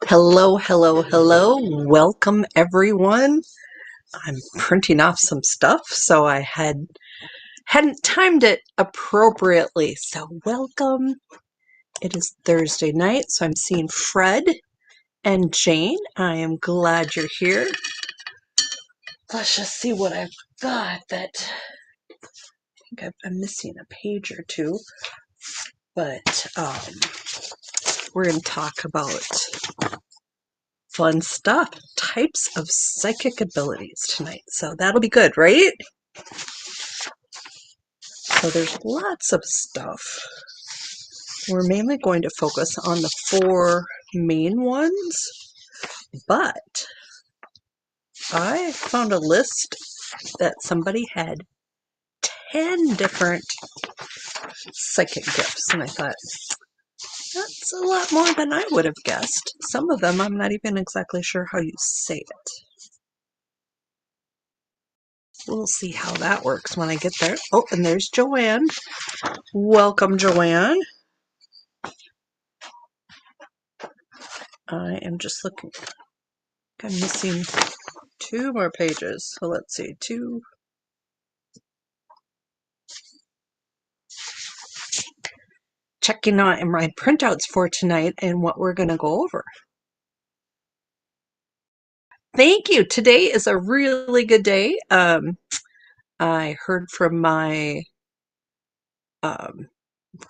Hello, hello, hello. Welcome, everyone. I'm printing off some stuff, so I hadn't timed it appropriately. So welcome. It is Thursday night, so I'm seeing Fred and Jane. I am glad you're here. Let's just see what I've got. I think I'm missing a page or two, but we're going to talk about fun stuff, types of psychic abilities tonight. So that'll be good, right? So there's lots of stuff. We're mainly going to focus on the four main ones, but I found a list that somebody had 10 different psychic gifts, and I thought, that's a lot more than I would have guessed. Some of them I'm not even exactly sure how you say it. We'll see how that works when I get there. Oh, and there's Joanne. Welcome, Joanne. I am just looking. I'm missing two more pages. So let's see. Checking on my printouts for tonight and what we're going to go over. Thank you. Today is a really good day. I heard from my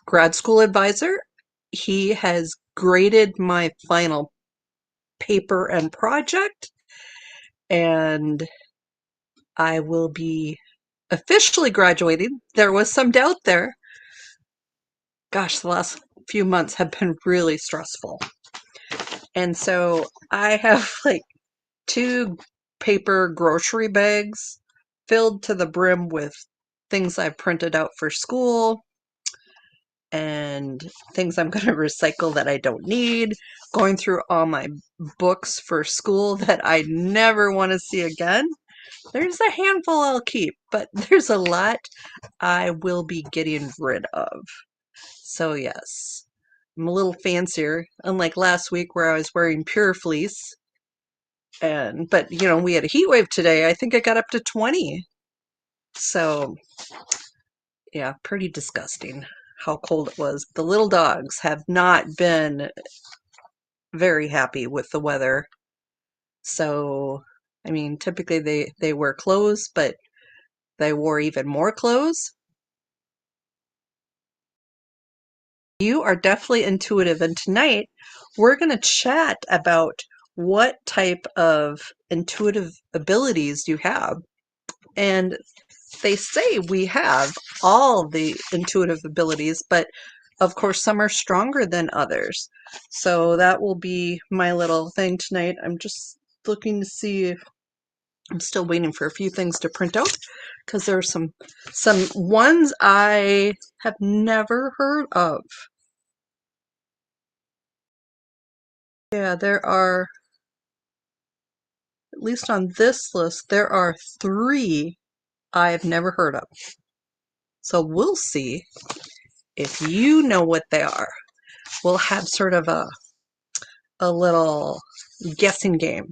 grad school advisor. He has graded my final paper and project, and I will be officially graduating. There was some doubt there. Gosh, the last few months have been really stressful. And so I have like 2 paper grocery bags filled to the brim with things I've printed out for school and things I'm going to recycle that I don't need, going through all my books for school that I never want to see again. There's a handful I'll keep, but there's a lot I will be getting rid of. So yes, I'm a little fancier, unlike last week where I was wearing pure fleece. But you know, we had a heat wave today. I think I got up to 20. So yeah, pretty disgusting how cold it was. The little dogs have not been very happy with the weather. So, I mean, typically they wear clothes, but they wore even more clothes. You are definitely intuitive, and tonight we're going to chat about what type of intuitive abilities you have. And they say we have all the intuitive abilities, but of course some are stronger than others. So that will be my little thing tonight. I'm just looking to see if I'm still waiting for a few things to print out because there are some ones I have never heard of. Yeah, there are, at least on this list, there are 3 I've never heard of. So we'll see if you know what they are. We'll have sort of a little guessing game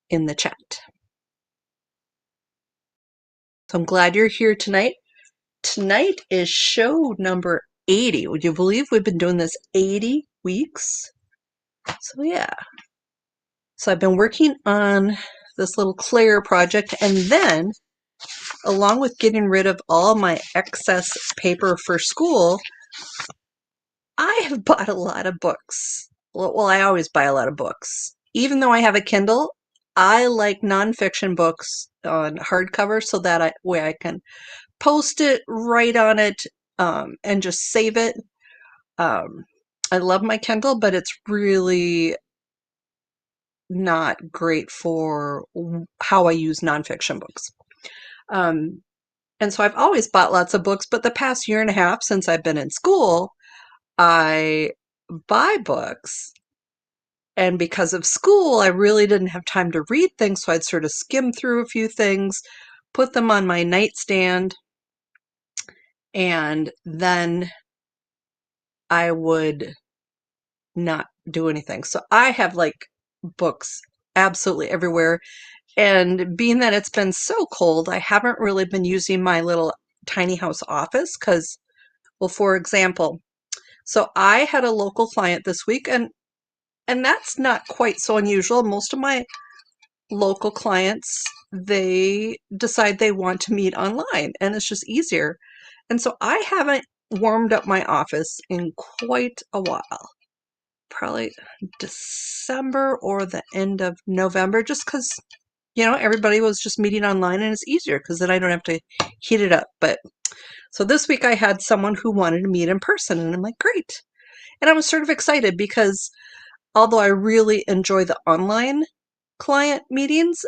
in the chat. So I'm glad you're here tonight. Tonight is show number 80. Would you believe we've been doing this 80 weeks? So yeah. So I've been working on this little Claire project, and then along with getting rid of all my excess paper for school, I have bought a lot of books. Well, I always buy a lot of books. Even though I have a Kindle, I like nonfiction books on hardcover so that way I can post it, write on it, and just save it. I love my Kindle, but it's really not great for how I use nonfiction books. And so I've always bought lots of books, but the past year and a half since I've been in school, I buy books. And because of school, I really didn't have time to read things, so I'd sort of skim through a few things, put them on my nightstand, and then I would not do anything. So I have like books absolutely everywhere. And being that it's been so cold, I haven't really been using my little tiny house office because, well, for example, so I had a local client this week, and that's not quite so unusual. Most of my local clients, they decide they want to meet online, and it's just easier. And so I haven't warmed up my office in quite a while, probably December or the end of November, just because, everybody was just meeting online and it's easier because then I don't have to heat it up. But so this week I had someone who wanted to meet in person, and I'm like, great. And I was sort of excited because although I really enjoy the online client meetings,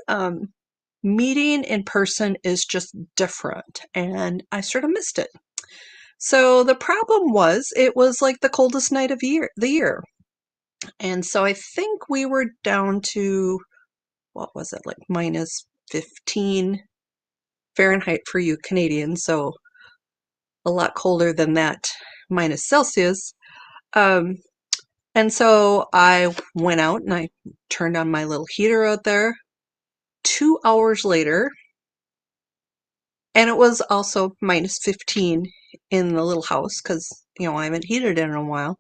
meeting in person is just different, and I sort of missed it. So the problem was it was like the coldest night of the year. And so I think we were down to, what was it, like minus 15 Fahrenheit for you Canadians, so a lot colder than that minus Celsius. Um, and so I went out and I turned on my little heater out there. 2 hours later, and it was also minus 15 in the little house because, I haven't heated it in a while.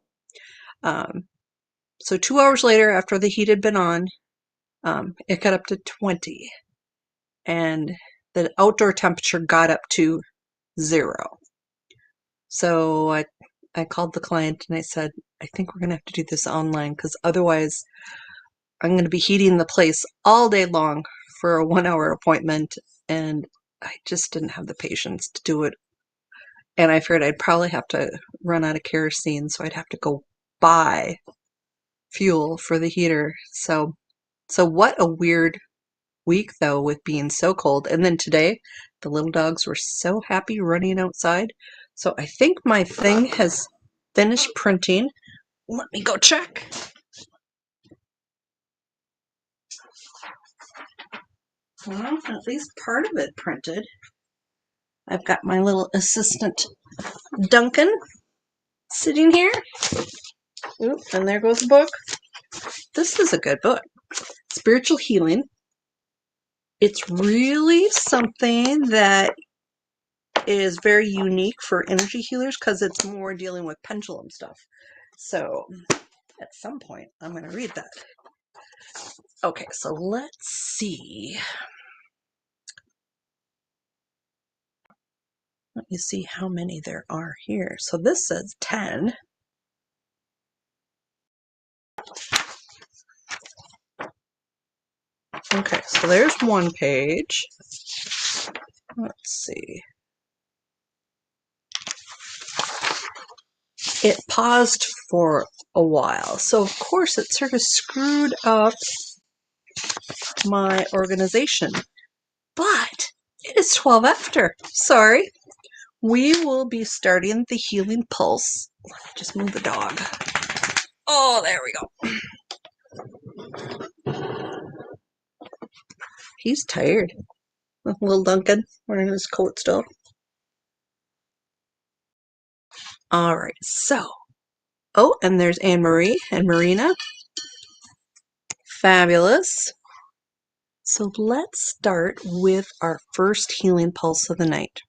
So 2 hours later, after the heat had been on, it got up to 20. And the outdoor temperature got up to 0. So I called the client and I said, I think we're going to have to do this online because otherwise I'm going to be heating the place all day long for a 1 hour appointment. And I just didn't have the patience to do it. And I figured I'd probably have to run out of kerosene, so I'd have to go buy fuel for the heater. So what a weird week though, with being so cold. And then today, the little dogs were so happy running outside. So I think my thing has finished printing. Let me go check. Well, at least part of it printed. I've got my little assistant Duncan sitting here. Oop, and there goes the book. This is a good book. Spiritual Healing. It's really something that is very unique for energy healers because it's more dealing with pendulum stuff. So at some point, I'm going to read that. Okay, so let's see. Let me see how many there are here. So this says 10. Okay, so there's one page. Let's see. It paused for a while. So of course it sort of screwed up my organization. But it is 12 after. Sorry. We will be starting the healing pulse. Let me just move the dog. Oh, there we go. He's tired. Little Duncan wearing his coat still. All right, so. Oh, and there's Anne Marie and Marina. Fabulous. So let's start with our first healing pulse of the night.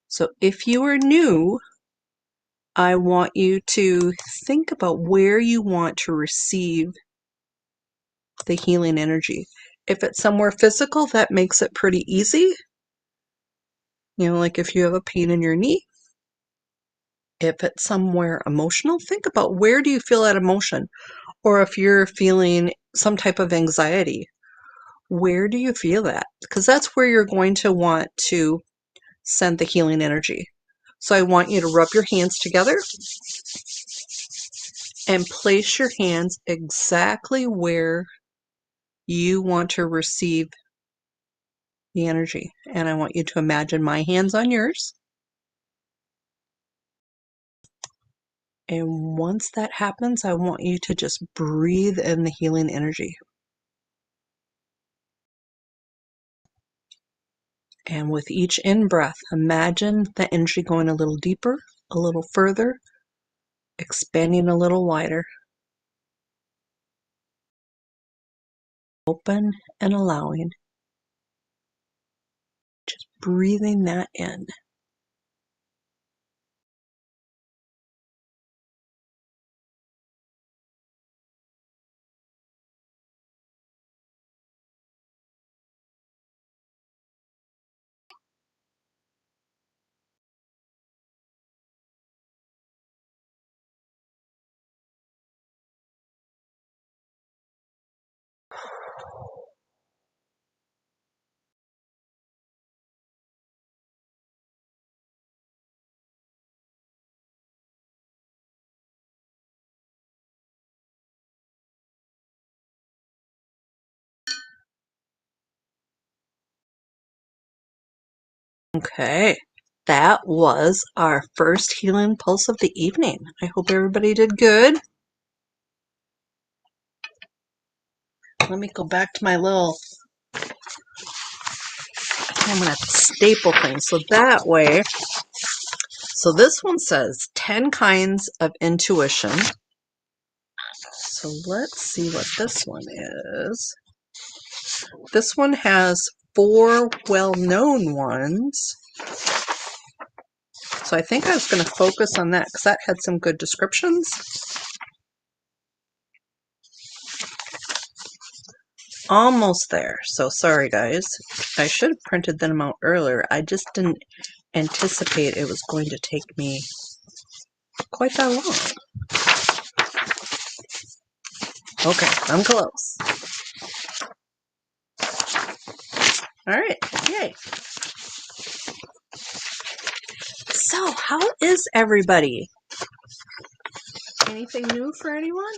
So if you are new, I want you to think about where you want to receive the healing energy. If it's somewhere physical, that makes it pretty easy. Like if you have a pain in your knee. If it's somewhere emotional, think about where do you feel that emotion? Or if you're feeling some type of anxiety, where do you feel that? Because that's where you're going to want to send the healing energy. So I want you to rub your hands together and place your hands exactly where you want to receive the energy. And I want you to imagine my hands on yours. And once that happens, I want you to just breathe in the healing energy. And with each in-breath, imagine the energy going a little deeper, a little further, expanding a little wider. Open and allowing. Just breathing that in. Okay, that was our first healing pulse of the evening. I hope everybody did good. Let me go back to my little, I'm going to staple things so that way. So this one says 10 kinds of intuition. So let's see what this one is. This one has 4 well-known ones. So I think I was going to focus on that because that had some good descriptions. Almost there. So sorry, guys. I should have printed them out earlier. I just didn't anticipate it was going to take me quite that long. Okay, I'm close. All right, yay. So, how is everybody? Anything new for anyone?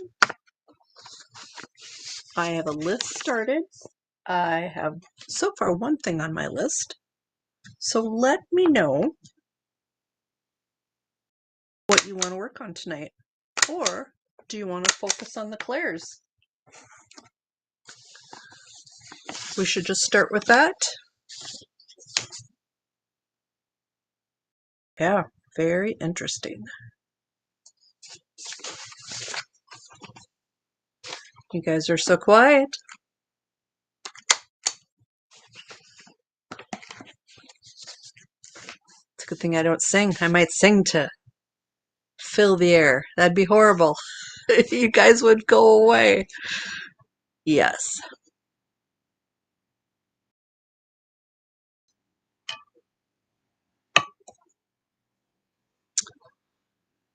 I have a list started. I have so far one thing on my list. So let me know what you want to work on tonight. Or do you want to focus on the Clairs? We should just start with that. Yeah, very interesting. You guys are so quiet. It's a good thing I don't sing. I might sing to fill the air. That'd be horrible. You guys would go away. Yes.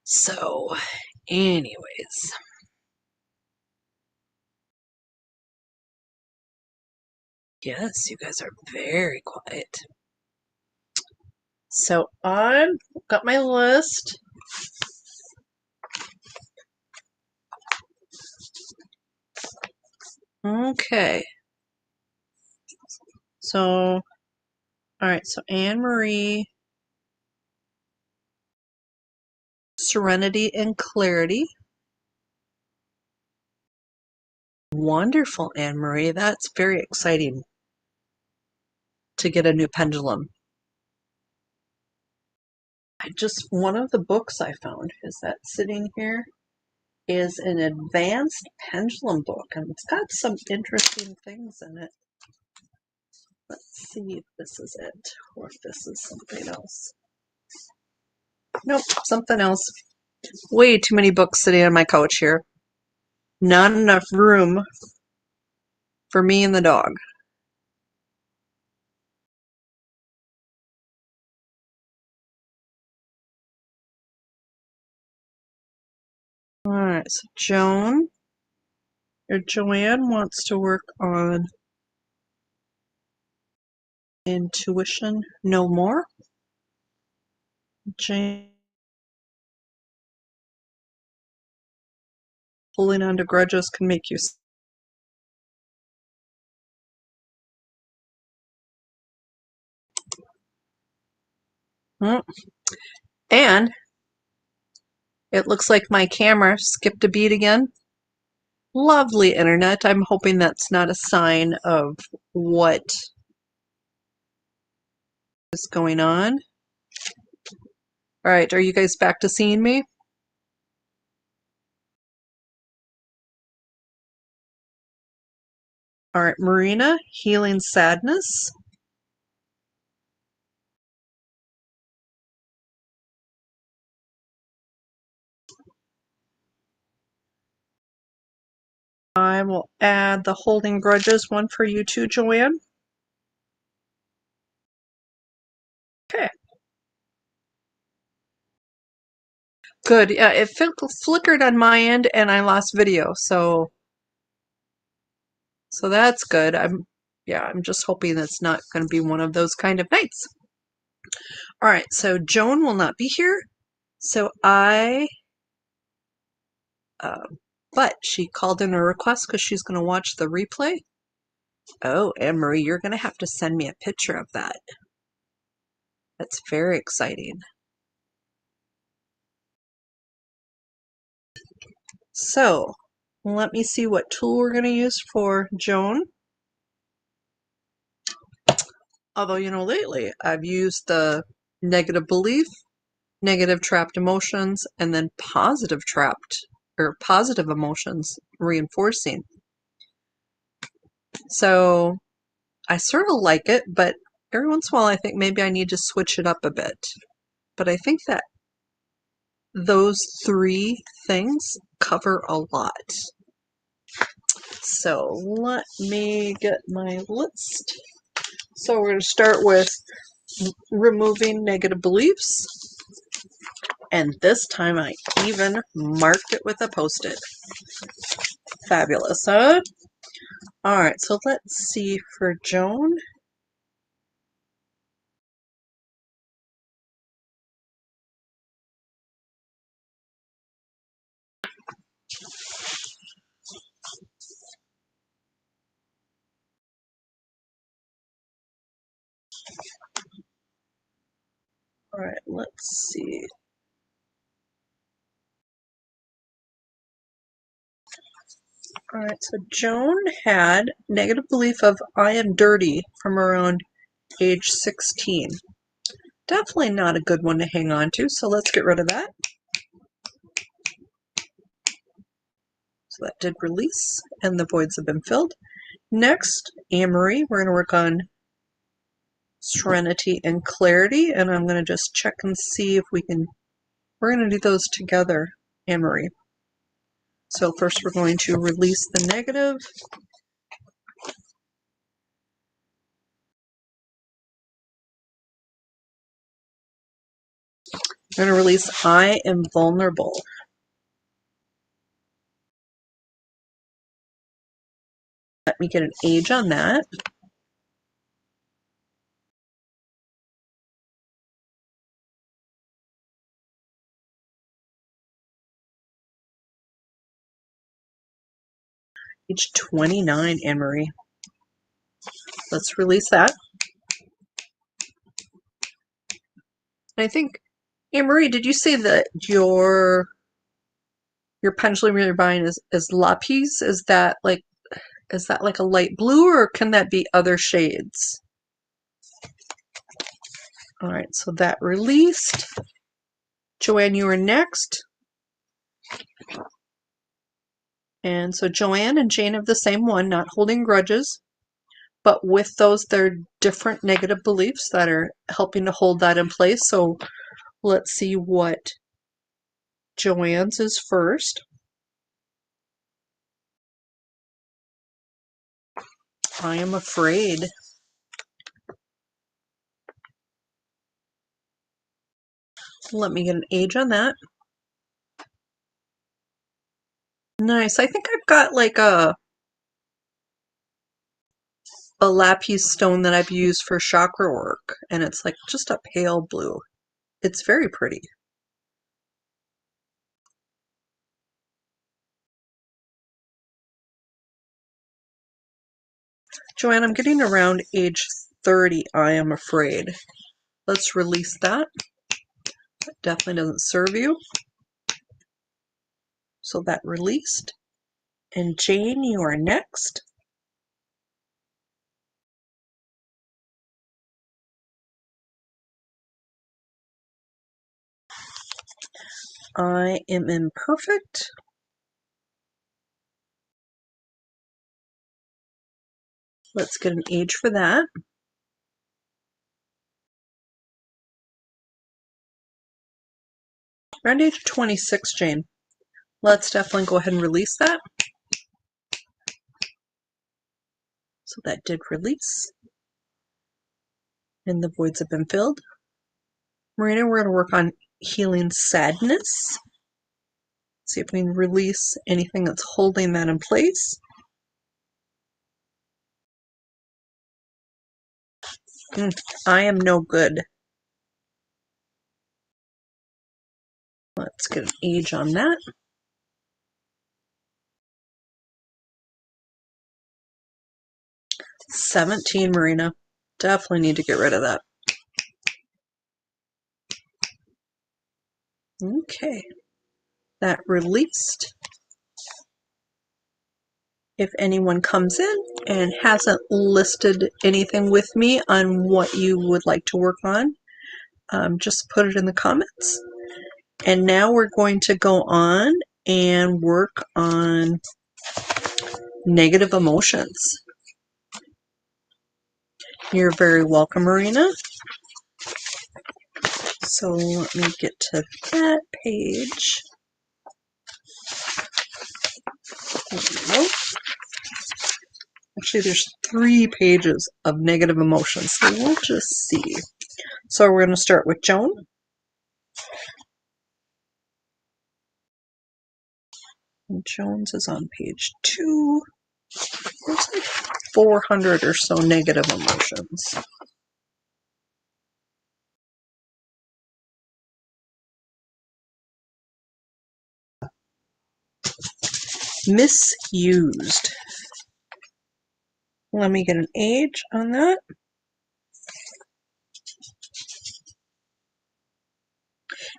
So, anyways. Yes, you guys are very quiet. So, I've got my list. Okay. So, all right. So, Anne Marie, Serenity and Clarity. Wonderful, Anne Marie. That's very exciting to get a new pendulum. One of the books I found is that sitting here is an advanced pendulum book, and it's got some interesting things in it. Let's see if this is it or if this is something else. Nope, something else. Way too many books sitting on my couch here. Not enough room for me and the dog. Alright, so Joan or Joanne wants to work on intuition no more. Jane, holding on to grudges can make you and it looks like my camera skipped a beat again. Lovely internet. I'm hoping that's not a sign of what is going on. All right, are you guys back to seeing me? All right, Marina, healing sadness. I will add the holding grudges one for you too, Joanne. Okay. Good. Yeah, it flickered on my end and I lost video, so that's good. I'm just hoping it's not going to be one of those kind of nights. All right, so Joan will not be here. So but she called in a request because she's going to watch the replay. Oh, Anne-Marie, you're going to have to send me a picture of that. That's very exciting. So, let me see what tool we're going to use for Joan. Although, lately I've used the negative belief, negative trapped emotions, and then positive trapped or positive emotions reinforcing. So I sort of like it, but every once in a while I think maybe I need to switch it up a bit. But I think that those three things cover a lot. So let me get my list. So we're going to start with removing negative beliefs. And this time I even marked it with a Post-it. Fabulous, huh? Alright, so let's see for Joan. Alright, let's see. Alright, so Joan had negative belief of I am dirty from around age 16. Definitely not a good one to hang on to, so let's get rid of that. So that did release, and the voids have been filled. Next, Anne-Marie, we're going to work on serenity and clarity, and I'm going to just check and see if we're going to do those together, Anne-Marie. So first we're going to release the negative. I'm going to release I am vulnerable. Let me get an age on that. Age 29, Anne-Marie. Let's release that. I think, Anne-Marie, did you say that your pendulum you're buying is lapis? Is that like a light blue, or can that be other shades? All right, so that released. Joanne, you are next. And so Joanne and Jane have the same one, not holding grudges. But with those, there are different negative beliefs that are helping to hold that in place. So let's see what Joanne's is first. I am afraid. Let me get an age on that. Nice. I think I've got like a lapis stone that I've used for chakra work, and it's like just a pale blue. It's very pretty. Joanne, I'm getting around age 30, I am afraid. Let's release that. That definitely doesn't serve you. So that released. And Jane, you are next. I am imperfect. Let's get an age for that. Around age 26, Jane. Let's definitely go ahead and release that. So that did release. And the voids have been filled. Marina, we're going to work on healing sadness. See if we can release anything that's holding that in place. I am no good. Let's get an age on that. 17, Marina. Definitely need to get rid of that. Okay. That released. If anyone comes in and hasn't listed anything with me on what you would like to work on, just put it in the comments. And now we're going to go on and work on negative emotions. You're very welcome, Marina. So let me get to that page. Actually, there's 3 pages of negative emotions, so we'll just see. So we're going to start with Joan. And Joan's is on page 2. There's like 400 or so negative emotions. Misused. Let me get an age on that.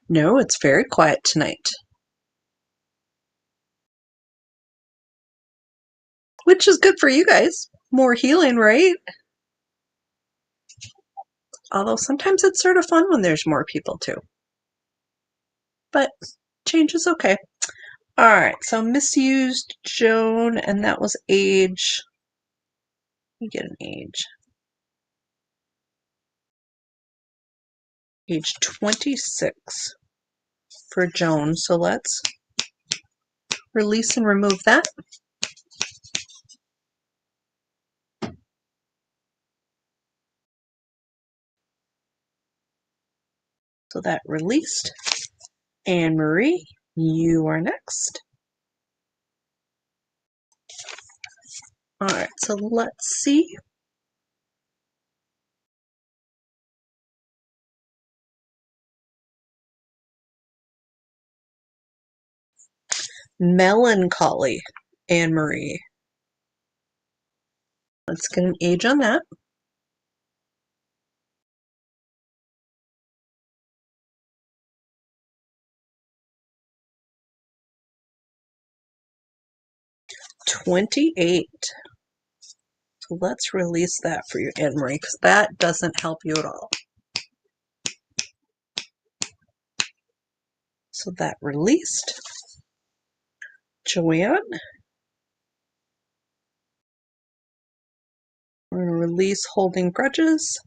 No, it's very quiet tonight. Which is good for you guys. More healing, right? Although sometimes it's sort of fun when there's more people too. But change is okay. Alright, so misused Joan, and that was age. Let me get an age. Age 26 for Joan. So let's release and remove that. So that released. Anne Marie, you are next. Alright, so let's see. Melancholy, Anne Marie. Let's get an age on that. $28. So let's release that for you, Anne Marie, because that doesn't help you at all. So that released. Joanne. We're going to release holding grudges.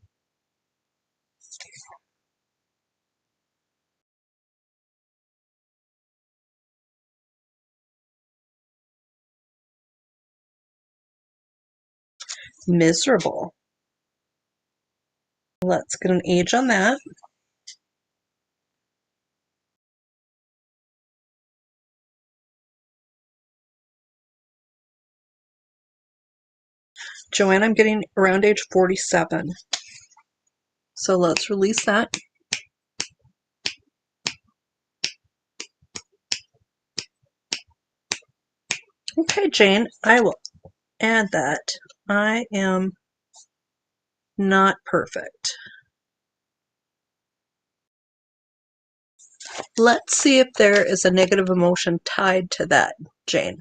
Miserable. Let's get an age on that. Joanne, I'm getting around age 47. So let's release that. Okay, Jane, I will add that. I am not perfect. Let's see if there is a negative emotion tied to that, Jane.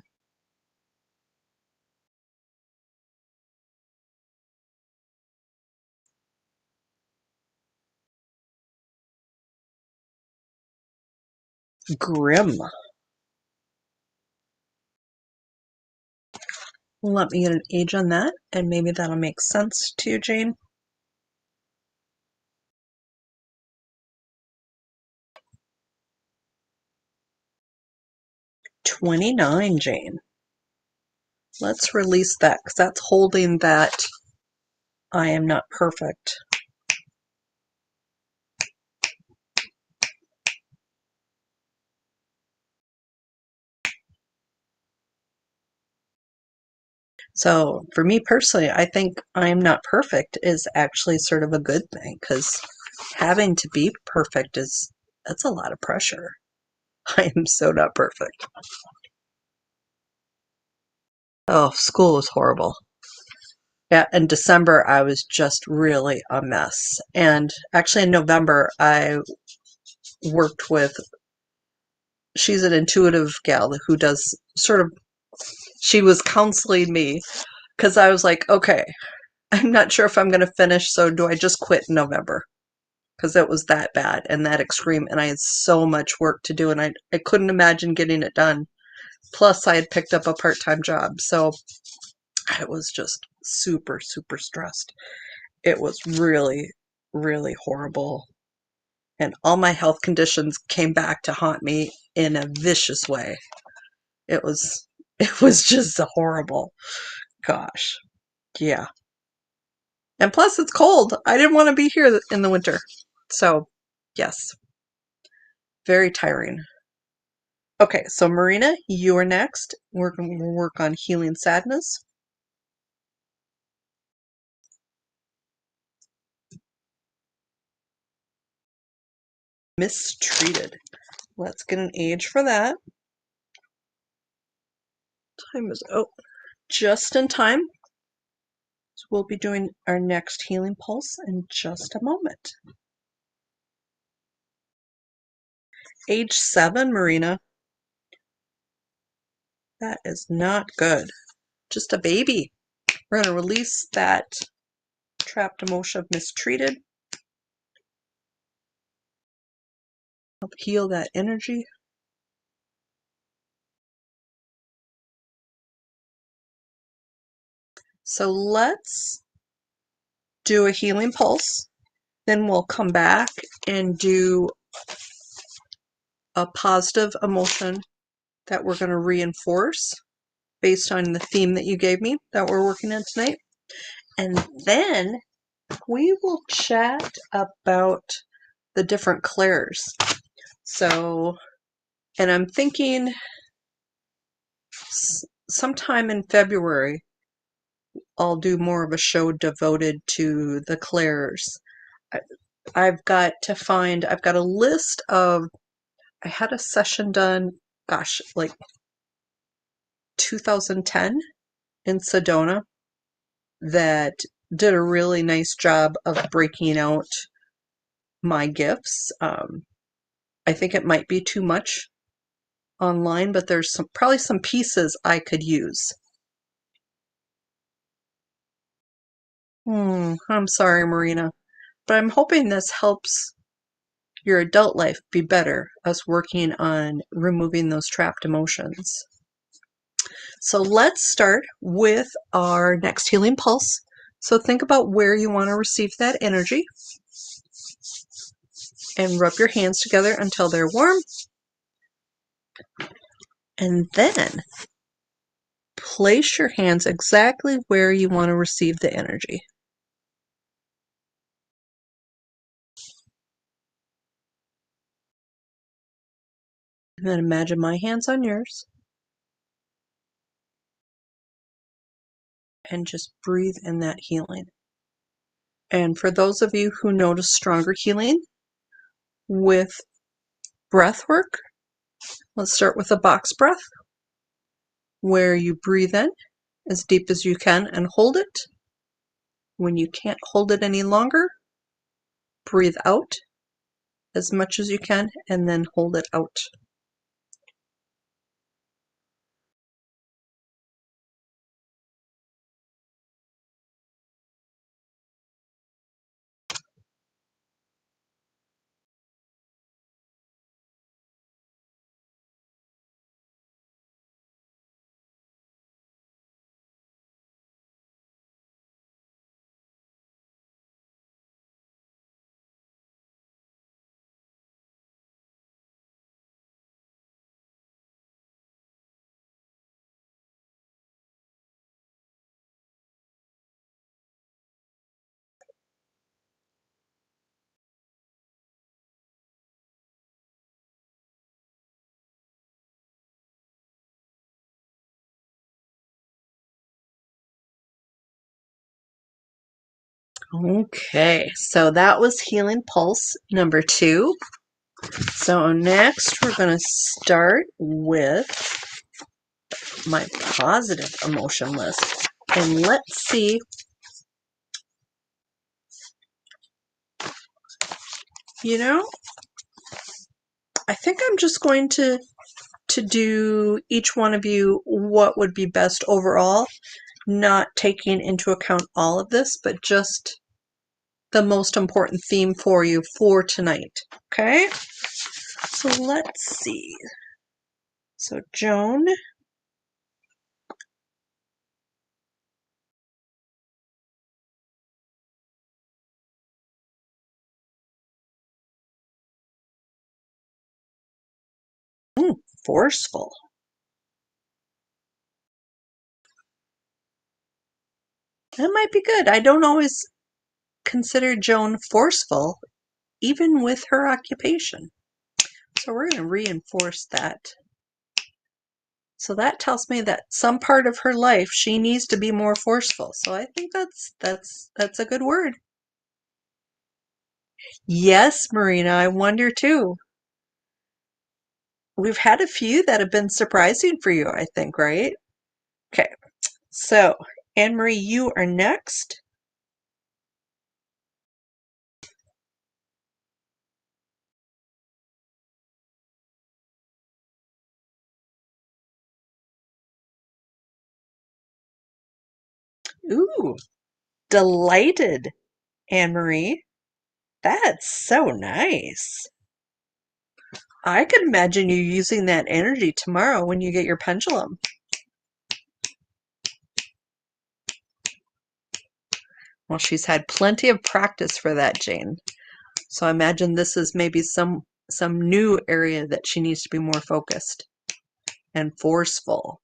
Grim. Let me get an age on that, and maybe that'll make sense to you, Jane. 29, Jane. Let's release that because that's holding that I am not perfect. So for me personally, I think I am not perfect is actually sort of a good thing because having to be perfect that's a lot of pressure. I am so not perfect. Oh, school was horrible. Yeah, in December I was just really a mess. And actually in November I worked with, she's an intuitive gal who does sort of, she was counseling me because I was like, okay, I'm not sure if I'm going to finish, so do I just quit in November? Because it was that bad and that extreme, and I had so much work to do, and I couldn't imagine getting it done. Plus, I had picked up a part-time job, so I was just super, super stressed. It was really, really horrible, and all my health conditions came back to haunt me in a vicious way. It was, it was just horrible. Gosh, yeah. And plus, it's cold. I didn't want to be here in the winter. So, yes, very tiring. Okay, so Marina, you're next. We're going to work on healing sadness. Mistreated. Let's get an age for that. Time is just in time. So we'll be doing our next healing pulse in just a moment. Age 7, Marina. That is not good. Just a baby. We're going to release that trapped emotion of mistreated. Help heal that energy. So let's do a healing pulse. Then we'll come back and do a positive emotion that we're going to reinforce based on the theme that you gave me that we're working on tonight. And then we will chat about the different clairs. So, and I'm thinking sometime in February, I'll do more of a show devoted to the clairs. I've got a list of, I had a session done, gosh, like 2010 in Sedona that did a really nice job of breaking out my gifts. I think it might be too much online, but there's probably some pieces I could use. I'm sorry, Marina, but I'm hoping this helps your adult life be better, us working on removing those trapped emotions. So let's start with our next healing pulse. So think about where you want to receive that energy and rub your hands together until they're warm. And then place your hands exactly where you want to receive the energy. And then imagine my hands on yours. And just breathe in that healing. And for those of you who notice stronger healing with breath work, let's start with a box breath where you breathe in as deep as you can and hold it. When you can't hold it any longer, breathe out as much as you can and then hold it out. Okay, so that was Healing Pulse number 2. So next we're going to start with my positive emotion list. And let's see. You know, I think I'm just going to do each one of you what would be best overall, not taking into account all of this, but just the most important theme for you for tonight. Okay? So let's see. So Joan. Forceful. That might be good. I don't always consider Joan forceful, even with her occupation. So we're going to reinforce that. So that tells me that some part of her life she needs to be more forceful. So I think that's a good word. Yes, Marina, I wonder too. We've had a few that have been surprising for you, I think, right? Okay. So, Anne-Marie, you are next. Ooh, delighted, Anne-Marie. That's so nice. I could imagine you using that energy tomorrow when you get your pendulum. Well, she's had plenty of practice for that, Jane. So I imagine this is maybe some new area that she needs to be more focused and forceful.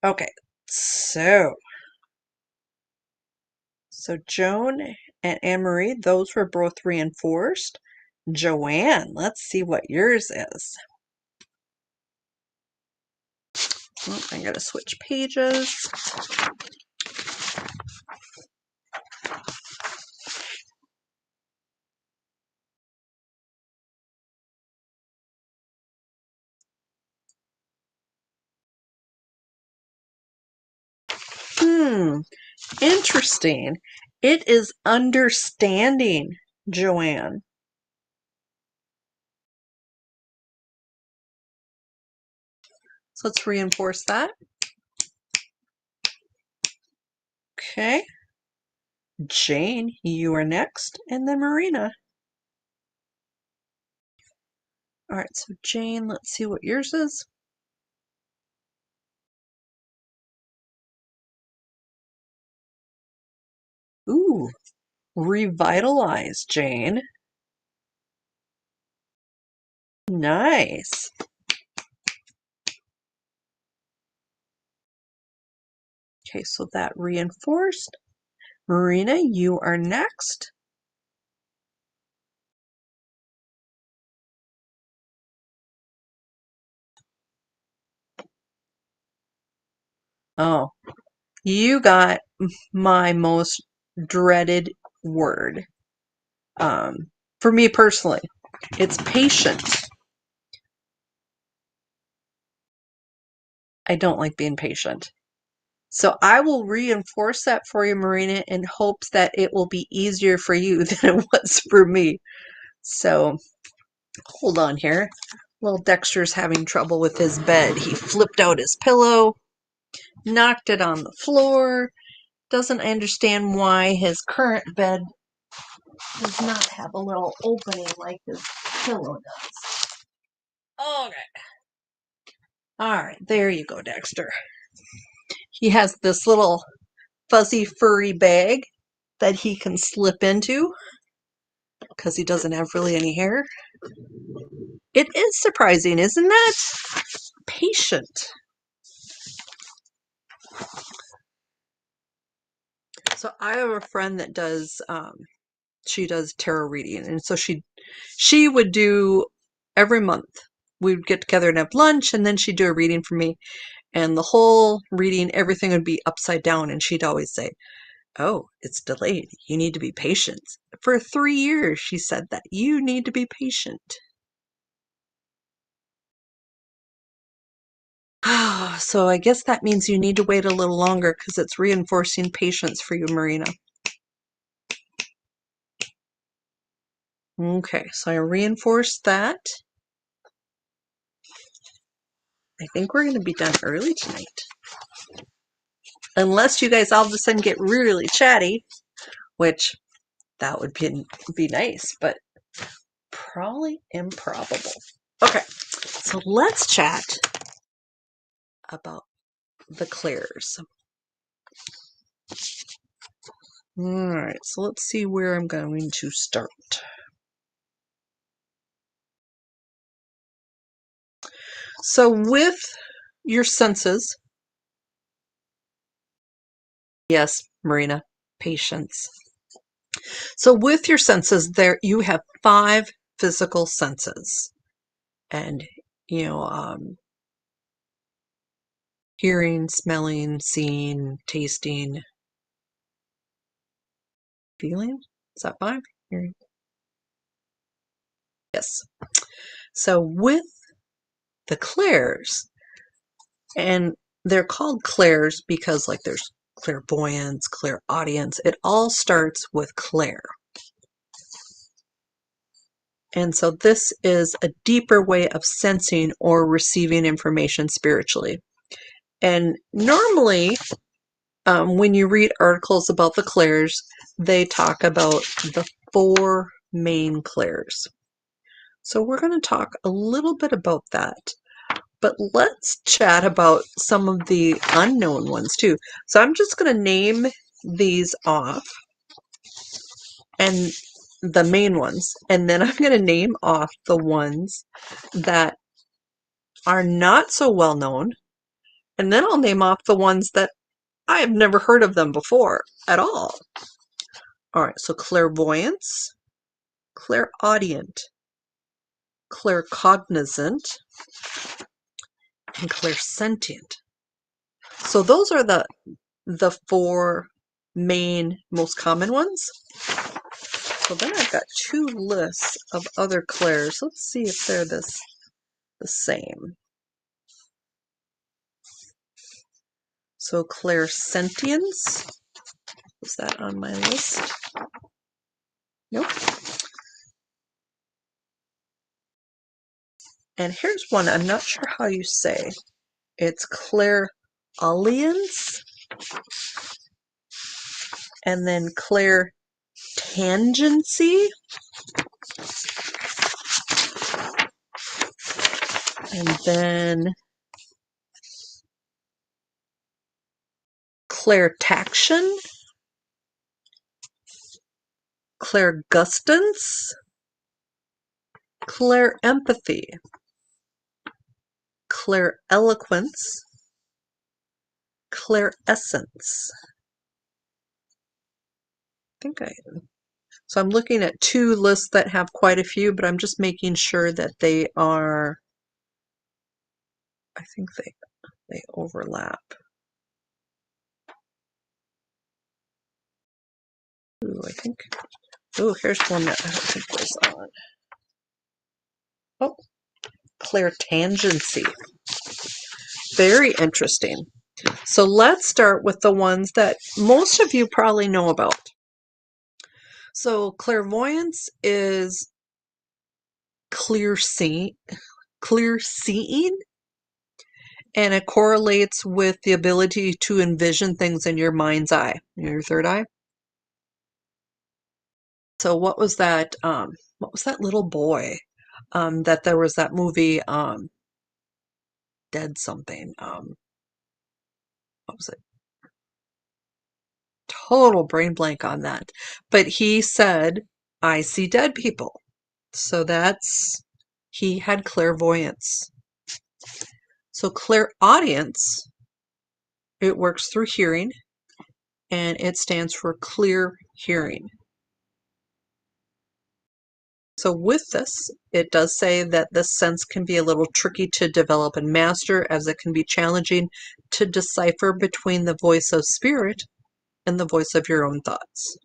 Okay, so Joan and Anne-Marie, those were both reinforced. Joanne, let's see what yours is. Oh, I gotta switch pages. Interesting. It is understanding, Joanne. So let's reinforce that. Okay. Jane, you are next, and then Marina. All right, so Jane, let's see what yours is. Ooh, revitalize, Jane. Nice. Okay, so that reinforced. Marina, you are next. Oh, you got my most dreaded word. For me personally, it's patient. I don't like being patient. So I will reinforce that for you, Marina, in hopes that it will be easier for you than it was for me. So hold on here. Little Dexter's having trouble with his bed. He flipped out his pillow, knocked it on the floor, doesn't understand why his current bed does not have a little opening like his pillow does. Okay. Alright, there you go, Dexter. He has this little fuzzy furry bag that he can slip into because he doesn't have really any hair. It is surprising, isn't that? Patient. So I have a friend that does she does tarot reading, and so she would do every month. We'd get together and have lunch, and then she'd do a reading for me, and the whole reading, everything would be upside down, and she'd always say, Oh, it's delayed. You need to be patient. For 3 years, she said that. You need to be patient. So I guess that means you need to wait a little longer because it's reinforcing patience for you, Marina. Okay, so I reinforced that. I think we're going to be done early tonight. Unless you guys all of a sudden get really chatty, which that would be nice, but probably improbable. Okay, so let's chat about the clairs. Alright, so let's see where I'm going to start. So with your senses, yes, Marina, patience. So with your senses, there you have 5 physical senses, and hearing, smelling, seeing, tasting, feeling. Is that 5? Hearing. Yes. So with the clairs, and they're called clairs because like there's clairvoyance, clairaudience. It all starts with clair. And so this is a deeper way of sensing or receiving information spiritually. And normally, when you read articles about the clairs, they talk about the 4 main clairs. So we're going to talk a little bit about that. But let's chat about some of the unknown ones too. So I'm just going to name these off, and the main ones, and then I'm going to name off the ones that are not so well known, and then I'll name off the ones that I have never heard of them before at all. All right, so clairvoyance, clairaudient, claircognizant, and clairsentient. So those are the 4 main, most common ones. So then I've got 2 lists of other clairs. Let's see if they're the same. So clairsentience, is that on my list? Nope. And here's one I'm not sure how you say. It's clairaudience, and then clairtangency, and then clairtaction, clairgustance, clairempathy, claireloquence, clairessence. So I'm looking at 2 lists that have quite a few, but I'm just making sure that they are, I think they overlap. Ooh, here's one that I don't think was on. Oh, clairtangency. Very interesting. So let's start with the ones that most of you probably know about. So clairvoyance is clear seeing, and it correlates with the ability to envision things in your mind's eye, your third eye. So what was that little boy that there was that movie Dead something, what was it? Total brain blank on that. But he said, I see dead people. So he had clairvoyance. So clairaudience, it works through hearing, and it stands for clear hearing. So with this, it does say that this sense can be a little tricky to develop and master, as it can be challenging to decipher between the voice of spirit and the voice of your own thoughts.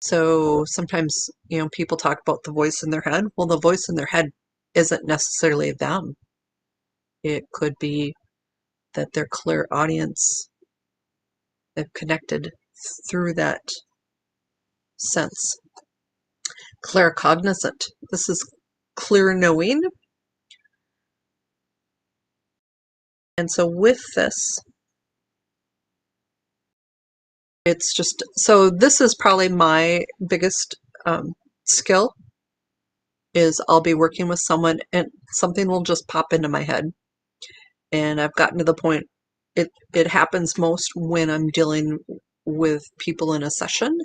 So sometimes, people talk about the voice in their head. Well, the voice in their head isn't necessarily them. It could be that their clairaudience, they've connected through that sense. Claircognizant. This is clear knowing. And so with this, it's just, so this is probably my biggest skill, is I'll be working with someone and something will just pop into my head. And I've gotten to the point, it happens most when I'm dealing with people in a session,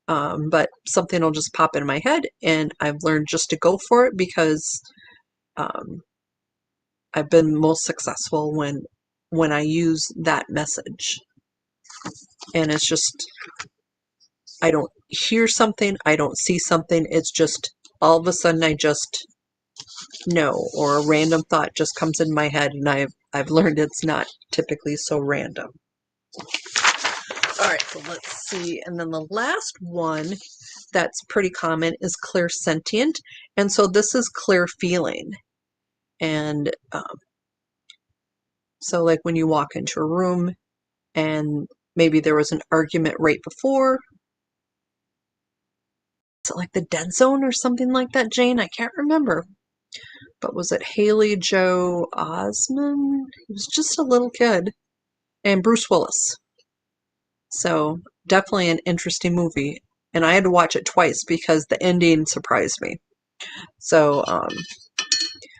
but something will just pop in my head, and I've learned just to go for it, because I've been most successful when I use that message. And it's just, I don't hear something, I don't see something, it's just all of a sudden I just know, or a random thought just comes in my head, and I've learned it's not typically so random. All right, so let's see. And then the last one that's pretty common is clairsentient. And so this is clear feeling. And so like when you walk into a room and maybe there was an argument right before. Is it like the Dead Zone or something like that, Jane? I can't remember. But was it Haley Joel Osment? He was just a little kid. And Bruce Willis. So definitely an interesting movie. And I had to watch it twice because the ending surprised me. So,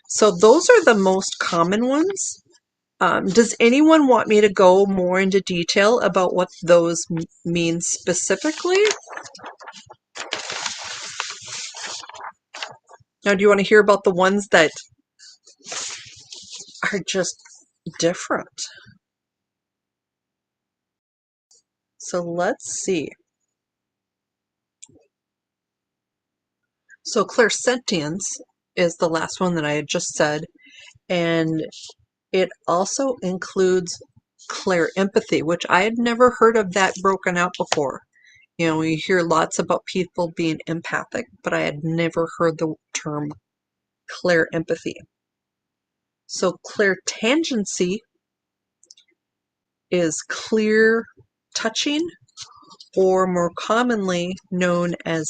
so those are the most common ones. Does anyone want me to go more into detail about what those mean specifically? Now, do you want to hear about the ones that are just different? So let's see. So clairsentience is the last one that I had just said, and it also includes clairempathy, which I had never heard of that broken out before. We hear lots about people being empathic, but I had never heard the term clairempathy. So clairtangency is clear touching, or more commonly known as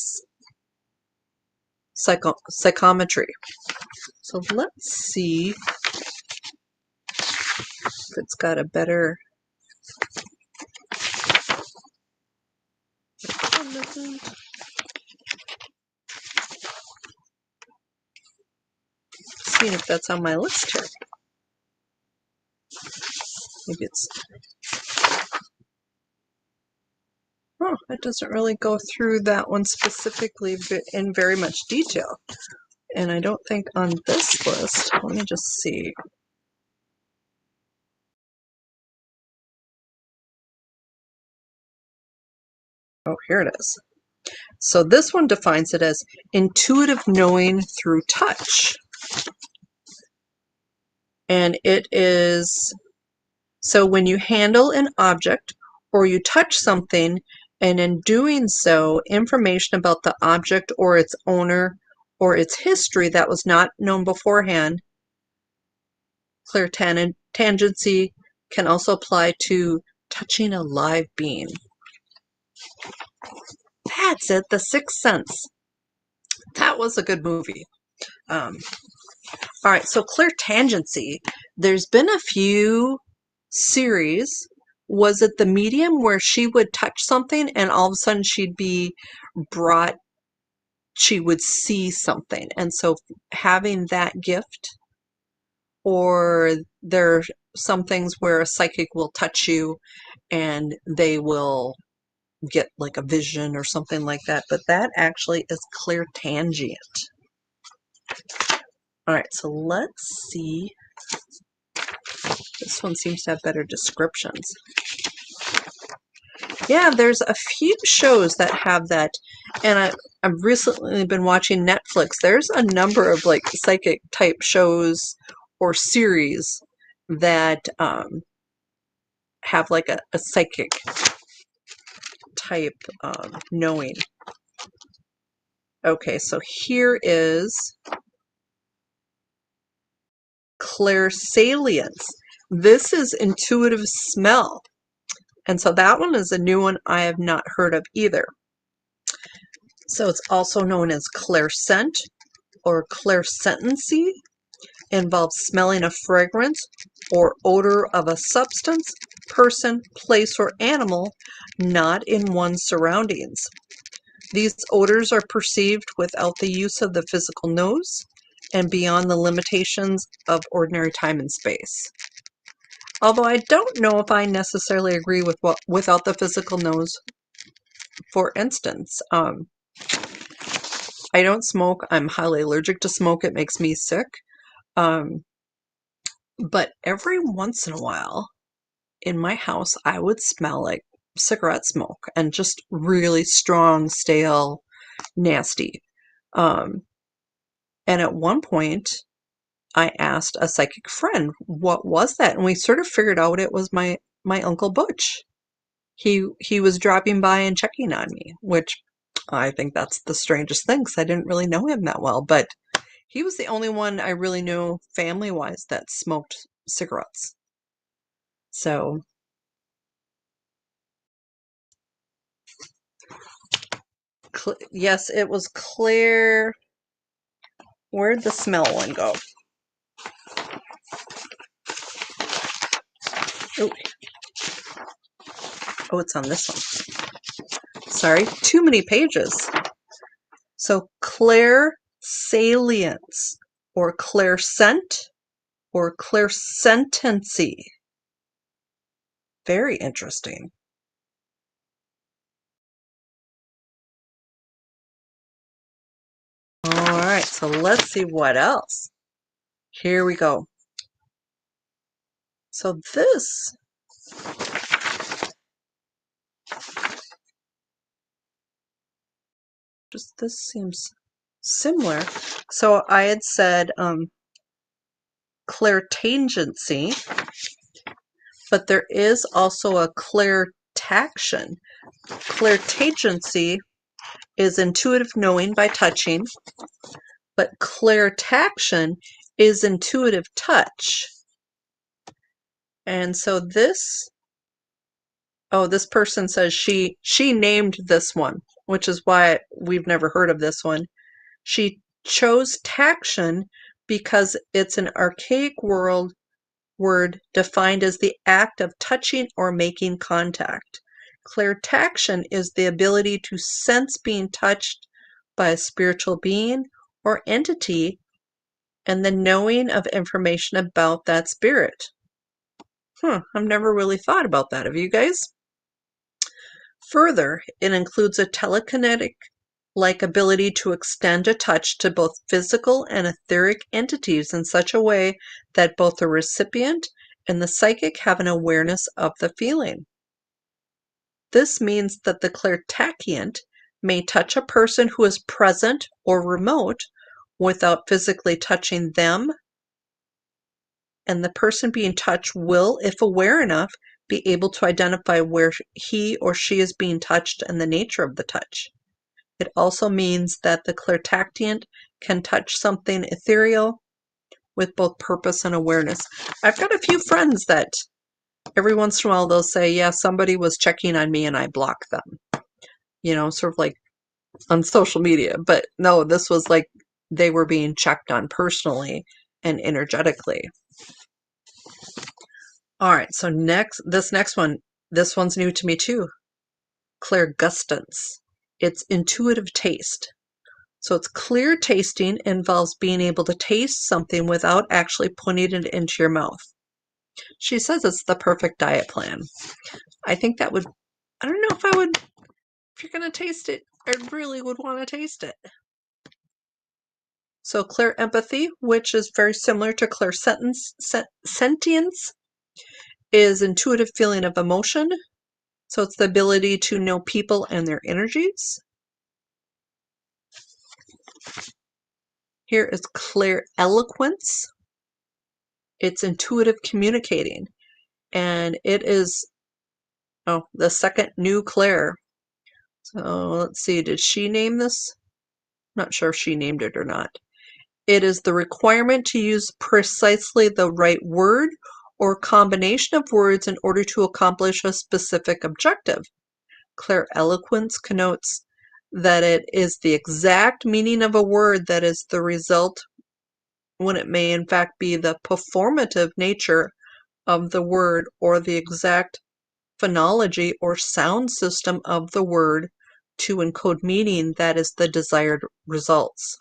psychometry. So let's see if it's got a better. See if that's on my list here. Maybe it's. Oh, it doesn't really go through that one specifically in very much detail. And I don't think on this list, let me just see. Oh, here it is. So this one defines it as intuitive knowing through touch. And it is, so when you handle an object or you touch something, and in doing so, information about the object or its owner or its history that was not known beforehand. Clairtangency can also apply to touching a live being. That's it, The Sixth Sense. That was a good movie. All right, so clairtangency, there's been a few series. Was it The Medium, where she would touch something and all of a sudden she'd be brought, she would see something? And so having that gift, or there are some things where a psychic will touch you and they will get like a vision or something like that, but that actually is clairtangent. All right, so let's see. This one seems to have better descriptions. Yeah, there's a few shows that have that, and I've recently been watching Netflix. There's a number of like psychic type shows or series that have like a psychic type knowing. Okay, so here is clairsalience. This is intuitive smell. And so that one is a new one I have not heard of either. So it's also known as clairscent or clairsentiency. Involves smelling a fragrance or odor of a substance, person, place, or animal not in one's surroundings. These odors are perceived without the use of the physical nose and beyond the limitations of ordinary time and space. Although I don't know if I necessarily agree with what without the physical nose. For instance, I don't smoke. I'm highly allergic to smoke. It makes me sick. But every once in a while in my house, I would smell like cigarette smoke and just really strong, stale, nasty. And at one point, I asked a psychic friend, what was that? And we sort of figured out it was my Uncle Butch. He was dropping by and checking on me, which I think that's the strangest thing because I didn't really know him that well. But he was the only one I really knew family-wise that smoked cigarettes. So, yes, it was Claire. Where'd the smell one go? Oh, oh, it's on this one. Sorry, too many pages. So clairsalience or clairscent or clairsentiency. Very interesting. All right, so let's see what else. Here we go. So this seems similar. So I had said clairtangency, but there is also a clairtaction. Clairtagency is intuitive knowing by touching, but clairtaction is intuitive touch. And so this person says she named this one, which is why we've never heard of this one. She chose taction because it's an archaic word defined as the act of touching or making contact. Clairtaction is the ability to sense being touched by a spiritual being or entity and the knowing of information about that spirit. I've never really thought about that. Have you guys? Further, it includes a telekinetic-like ability to extend a touch to both physical and etheric entities in such a way that both the recipient and the psychic have an awareness of the feeling. This means that the clairtacient may touch a person who is present or remote without physically touching them, and the person being touched will, if aware enough, be able to identify where he or she is being touched and the nature of the touch. It also means that the clairtacient can touch something ethereal with both purpose and awareness. I've got a few friends that every once in a while they'll say, yeah, somebody was checking on me and I blocked them. You know, sort of like on social media. But no, this was like they were being checked on personally and energetically. All right, so this next one, this one's new to me too. Clairgustance. It's intuitive taste. So it's clear tasting, involves being able to taste something without actually putting it into your mouth. She says it's the perfect diet plan. I think that would, I don't know if I would, if you're going to taste it, I really would want to taste it. So clairempathy, which is very similar to clairsentience, is intuitive feeling of emotion. So it's the ability to know people and their energies. Here is claireloquence. It's intuitive communicating. And it is, oh, the second new Claire. So let's see, did she name this? Not sure if she named it or not. It is the requirement to use precisely the right word or combination of words in order to accomplish a specific objective. Claireloquence connotes that it is the exact meaning of a word that is the result, when it may in fact be the performative nature of the word or the exact phonology or sound system of the word to encode meaning that is the desired results.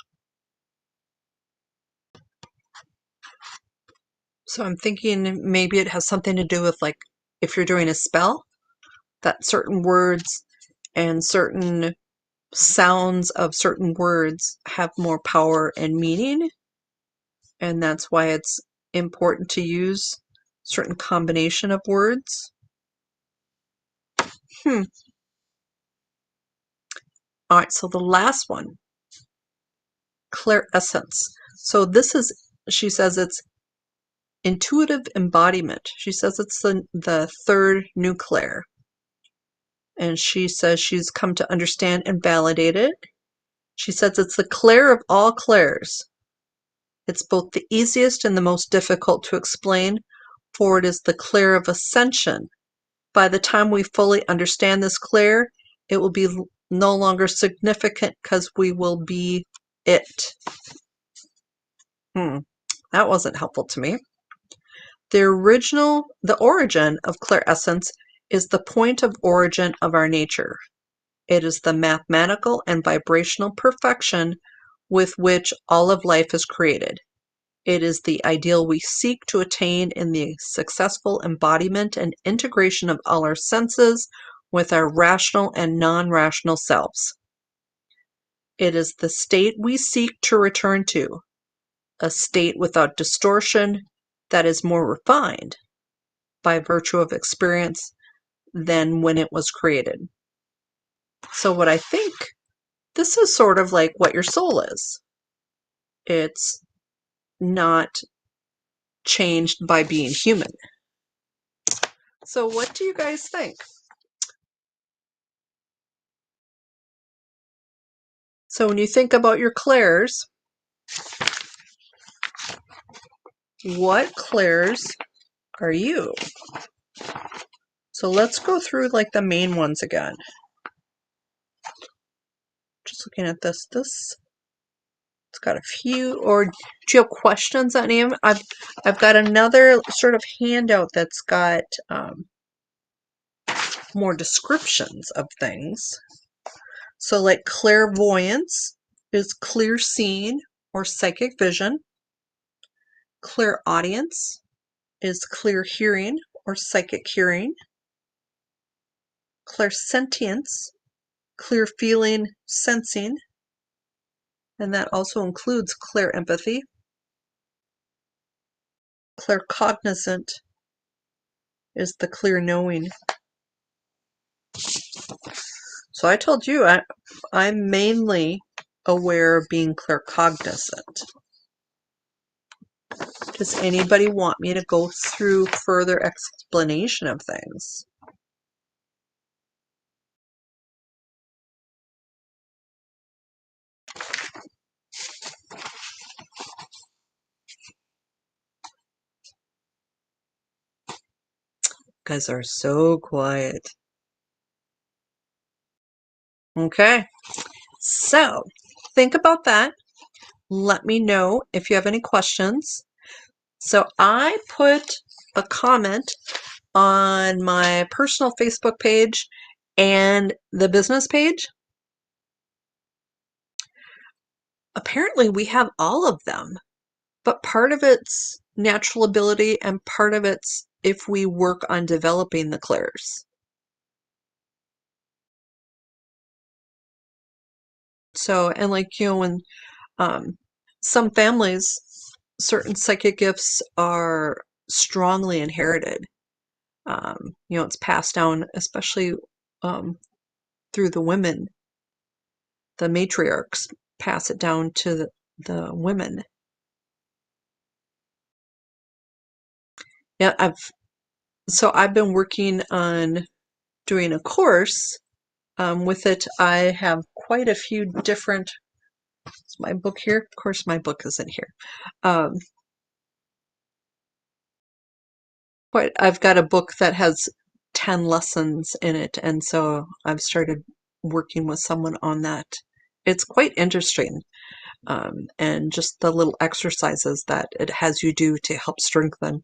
So I'm thinking maybe it has something to do with, like, if you're doing a spell, that certain words and certain sounds of certain words have more power and meaning, and that's why it's important to use certain combination of words. All right, so the last one, clairessence. So this is, she says it's intuitive embodiment. She says it's the third new Claire. And she says she's come to understand and validate it. She says it's the Claire of all Claires. It's both the easiest and the most difficult to explain, for it is the Claire of ascension. By the time we fully understand this Claire, it will be no longer significant because we will be it. That wasn't helpful to me. The origin of clairessence is the point of origin of our nature. It is the mathematical and vibrational perfection with which all of life is created. It is the ideal we seek to attain in the successful embodiment and integration of all our senses with our rational and non-rational selves. It is the state we seek to return to, a state without distortion that is more refined by virtue of experience than when it was created. So what I think, this is sort of like what your soul is. It's not changed by being human. So what do you guys think? So when you think about your clairs, what clairs are you? So let's go through like the main ones again. Just looking at this, it's got a few. Or do you have questions on any of them? I've got another sort of handout that's got more descriptions of things. So like clairvoyance is clear seeing or psychic vision. Clairaudience is clear hearing or psychic hearing. Clairsentience, clear feeling, sensing, and that also includes clairempathy. Claircognizant is the clear knowing. So I told you I'm mainly aware of being claircognizant. Does anybody want me to go through further explanation of things? You guys are so quiet. Okay, so think about that. Let me know if you have any questions. So I put a comment on my personal Facebook page and the business page. Apparently we have all of them, but part of it's natural ability and part of it's if we work on developing the clairs. So, and like, you know, when some families, certain psychic gifts are strongly inherited. You know, it's passed down, especially through the women. The matriarchs pass it down to the women. Yeah, I've been working on doing a course. With it, I have quite a few different. Is my book here? Of course, my book isn't here. Um, I've got a book that has 10 lessons in it, and so I've started working with someone on that. It's quite interesting, and just the little exercises that it has you do to help strengthen.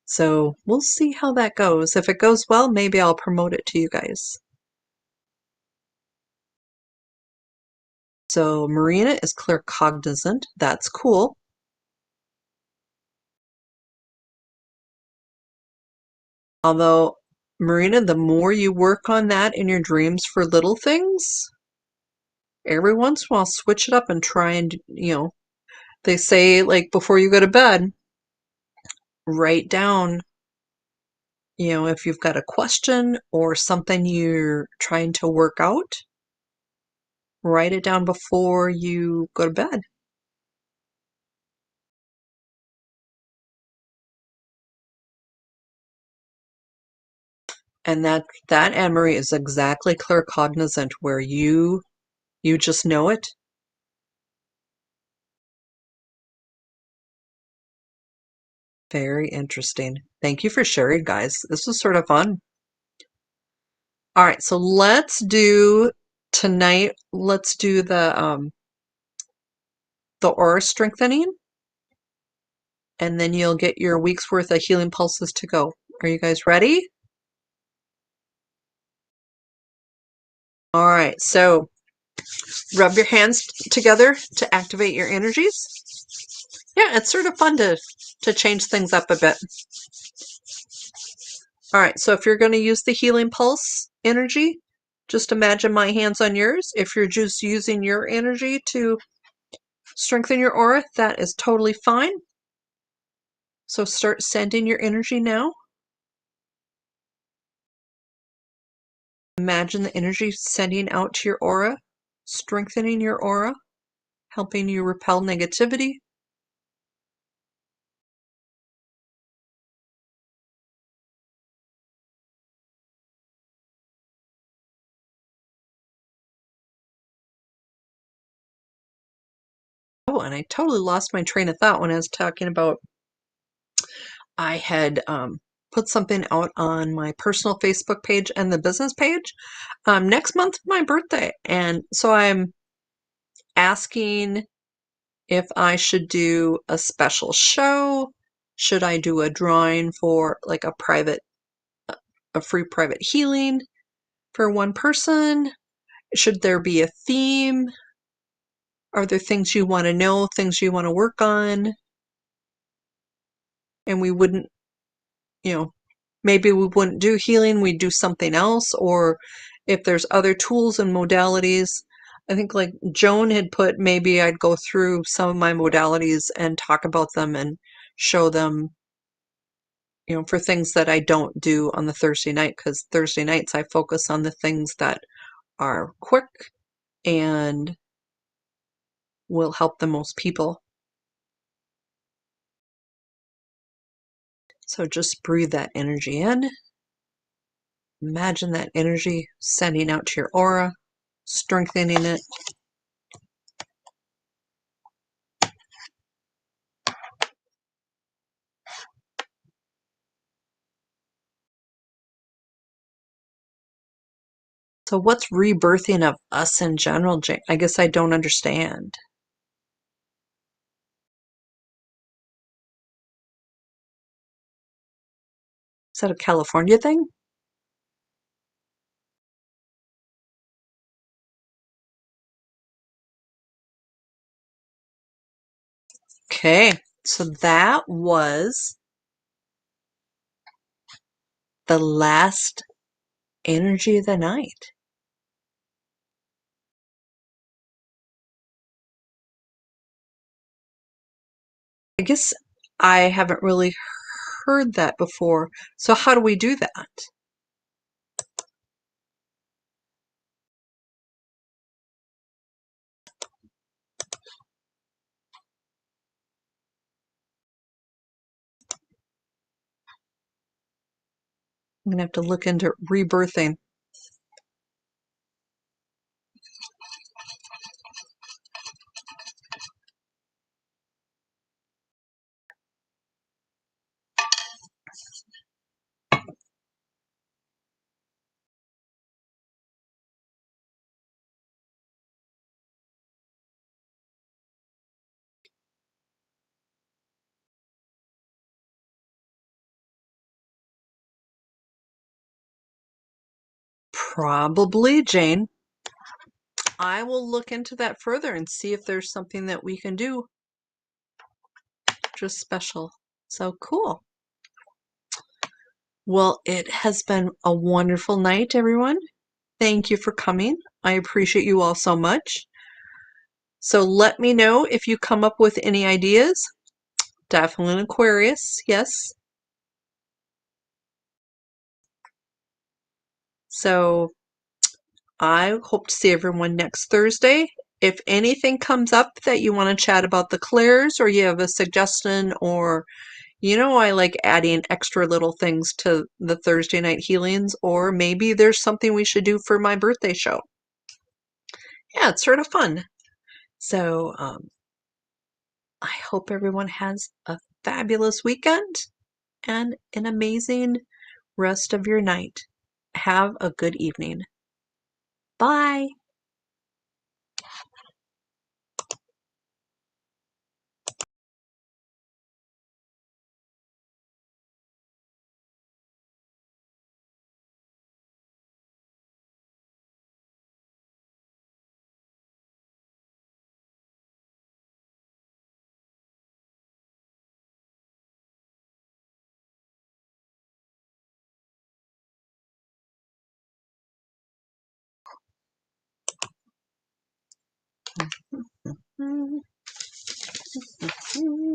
So we'll see how that goes. If it goes well, maybe I'll promote it to you guys. So Marina is claircognizant. That's cool. Although, Marina, the more you work on that in your dreams for little things, every once in a while switch it up and try and, they say, like, before you go to bed, write down, if you've got a question or something you're trying to work out, write it down before you go to bed. And that Anne-Marie is exactly claircognizant, where you just know it. Very interesting. Thank you for sharing, guys. This was sort of fun. All right, so let's do the aura strengthening, and then you'll get your week's worth of healing pulses to go. Are you guys ready? All right, so rub your hands together to activate your energies. Yeah, it's sort of fun to change things up a bit. All right, so if you're going to use the healing pulse energy, just imagine my hands on yours. If you're just using your energy to strengthen your aura, that is totally fine. So start sending your energy now. Imagine the energy sending out to your aura, strengthening your aura, helping you repel negativity. Oh, and I totally lost my train of thought when I was talking about I had put something out on my personal Facebook page and the business page. Next month, my birthday. And so I'm asking if I should do a special show. Should I do a drawing for like a free private healing for one person? Should there be a theme? Are there things you want to know, things you want to work on? And we wouldn't, you know, maybe we wouldn't do healing, we'd do something else. Or if there's other tools and modalities, I think like Joan had put, maybe I'd go through some of my modalities and talk about them and show them, for things that I don't do on the Thursday night, because Thursday nights I focus on the things that are quick and will help the most people. So just breathe that energy in. Imagine that energy sending out to your aura, strengthening it. So what's rebirthing of us in general, Jane? I guess I don't understand. Is that a California thing? Okay, so that was the last energy of the night. I guess I haven't really heard that before. So how do we do that? I'm gonna have to look into rebirthing. Probably, Jane. I will look into that further and see if there's something that we can do just special. So cool. Well, it has been a wonderful night, everyone. Thank you for coming. I appreciate you all so much. So let me know if you come up with any ideas. Definitely an Aquarius, yes. So I hope to see everyone next Thursday. If anything comes up that you want to chat about the clairs, or you have a suggestion, or I like adding extra little things to the Thursday night healings, or maybe there's something we should do for my birthday show. Yeah, it's sort of fun. So I hope everyone has a fabulous weekend and an amazing rest of your night. Have a good evening. Bye.